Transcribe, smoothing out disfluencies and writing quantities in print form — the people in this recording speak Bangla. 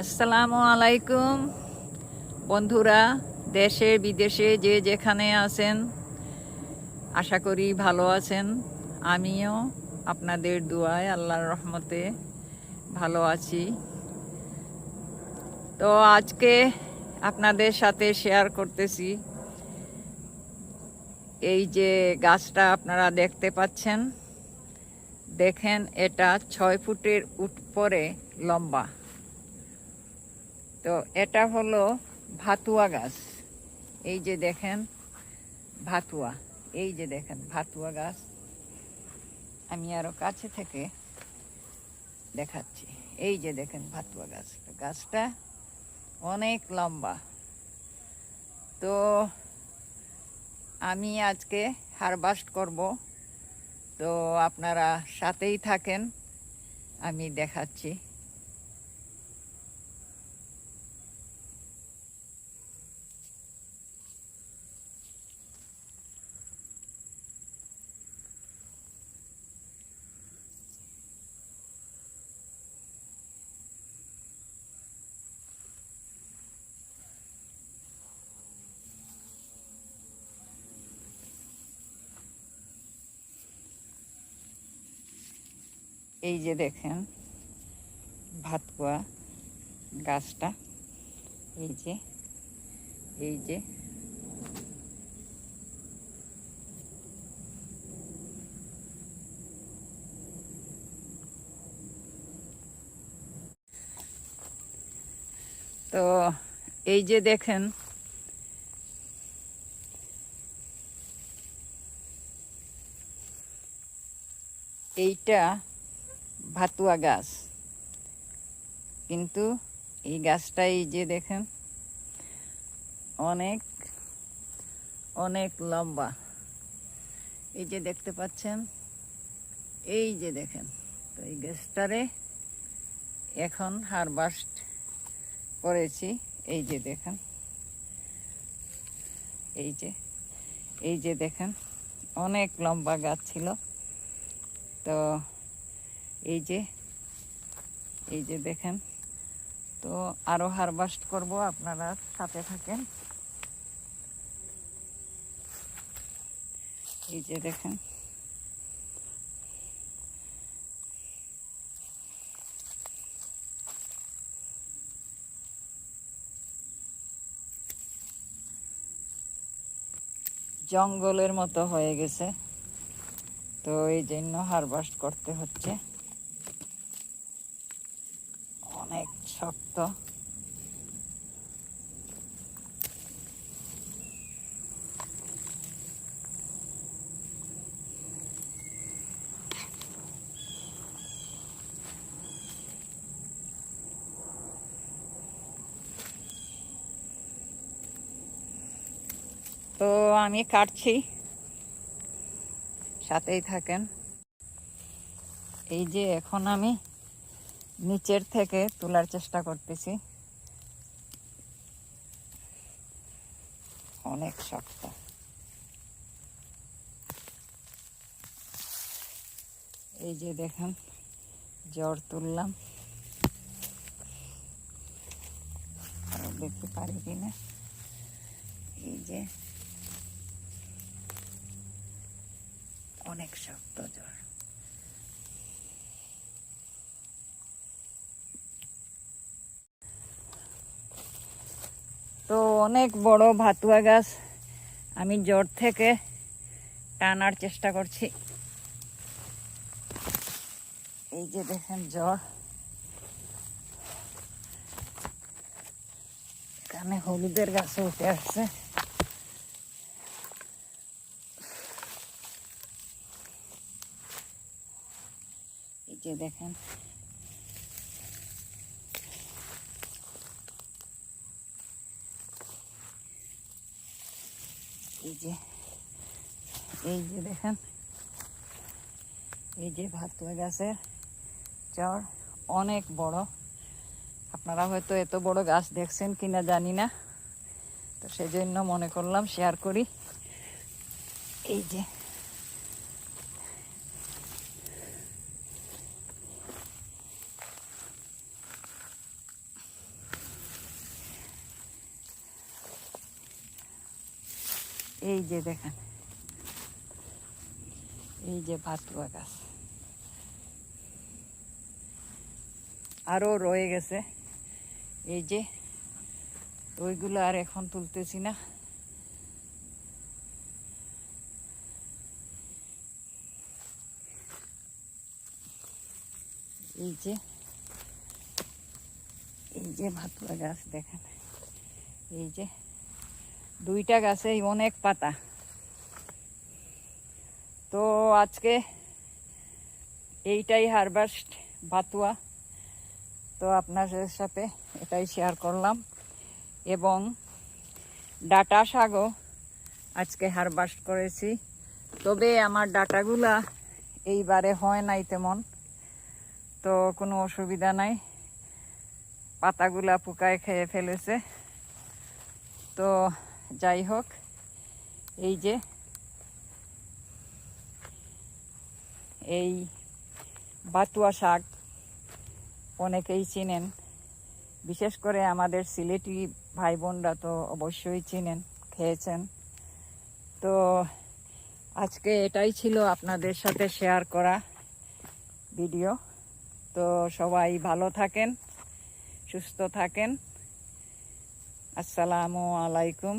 আসসালামু আলাইকুম বন্ধুরা, দেশে বিদেশে যে যেখানে আছেন আশা করি ভালো আছেন। আমিও আপনাদের দোয়ায় আল্লাহর রহমতে ভালো আছি। তো আজকে আপনাদের সাথে শেয়ার করতেছি এই যে গাছটা আপনারা দেখতে পাচ্ছেন, দেখেন এটা 6 ফুটের উপরে লম্বা। তো এটা হলো ভাতুয়া গাছ। এই যে দেখেন ভাতুয়া, এই যে দেখেন ভাতুয়া গাছ। আমি আরো কাছে থেকে দেখাচ্ছি। এই যে দেখেন ভাতুয়া গাছ, গাছটা অনেক লম্বা। তো আমি আজকে হারভেস্ট করব, তো আপনারা সাথেই থাকেন, আমি দেখাচ্ছি। এই যে দেখেন ভাতুয়া গাছটা, এই যে এই যে তো এই যে দেখেন এইটা ভাতুয়া গাছ, কিন্তু এই গাছটা এই যে দেখেন অনেক অনেক লম্বা। এই যে দেখতে পাচ্ছেন, এই যে দেখেন। তো এই গাছটারে এখন হারভেস্ট করেছি। এই যে দেখেন, এই যে এই যে দেখেন অনেক লম্বা গাছ ছিল। তো এই যে এই যে দেখেন, তো আরো হারভেস্ট করব, আপনারা সাথে থাকেন। এই যে দেখেন জঙ্গলের মতো হয়ে গেছে, তো এই জন্য হারভেস্ট করতে হচ্ছে। অনেক শক্ত। তো আমি কাটছি, সাথেই থাকেন। এই যে এখন আমি নিচের থেকে তোলার চেষ্টা করতেছি। অনেক শক্ত। এই যে দেখেন জ্বর তুললাম, আরো দেখতে পারি কিনা। এই যে অনেক শক্ত জ্বর। তো অনেক বড় ভাতুয়া গাছ, আমি জ্বর থেকে টানার চেষ্টা করছি। এই যে দেখেন জ্বর, এখানে হলুদের গাছে উঠে আসছে। এই যে দেখেন এই যে এই যে দেখেন, এই যে ভাতুয়া গাছের চর অনেক বড়। আপনারা হয়তো এত বড় গাছ দেখছেন কিনা জানি না, তো সেজন্য মনে করলাম শেয়ার করি। এই যে এই যে দেখেন, এই যে ভাতুয়া গাছ আরো রয়ে গেছে। এই যে ওইগুলো আর এখন তুলতেছি না। এই যে ভাতুয়া গাছ দেখেন, এই যে দুইটা গাছে অনেক পাতা। তো আজকে এইটাই হারভেস্ট ভাতুয়া, তো আপনাদের সাথে এটাই শেয়ার করলাম। এবং ডাটা শাকও আজকে হারভেস্ট করেছি, তবে আমার ডাটাগুলা এইবারে হয় নাই তেমন, তো কোনো অসুবিধা নাই, পাতাগুলা পোকায় খেয়ে ফেলেছে। তো যাই হোক, এই যে এই ভাতুয়া শাক অনেকেই চিনেন, বিশেষ করে আমাদের সিলেটি ভাই বোনরা তো অবশ্যই চিনেন, খেয়েছেন। তো আজকে এটাই ছিল আপনাদের সাথে শেয়ার করা ভিডিও। তো সবাই ভালো থাকেন, সুস্থ থাকেন। আসসালামু আলাইকুম।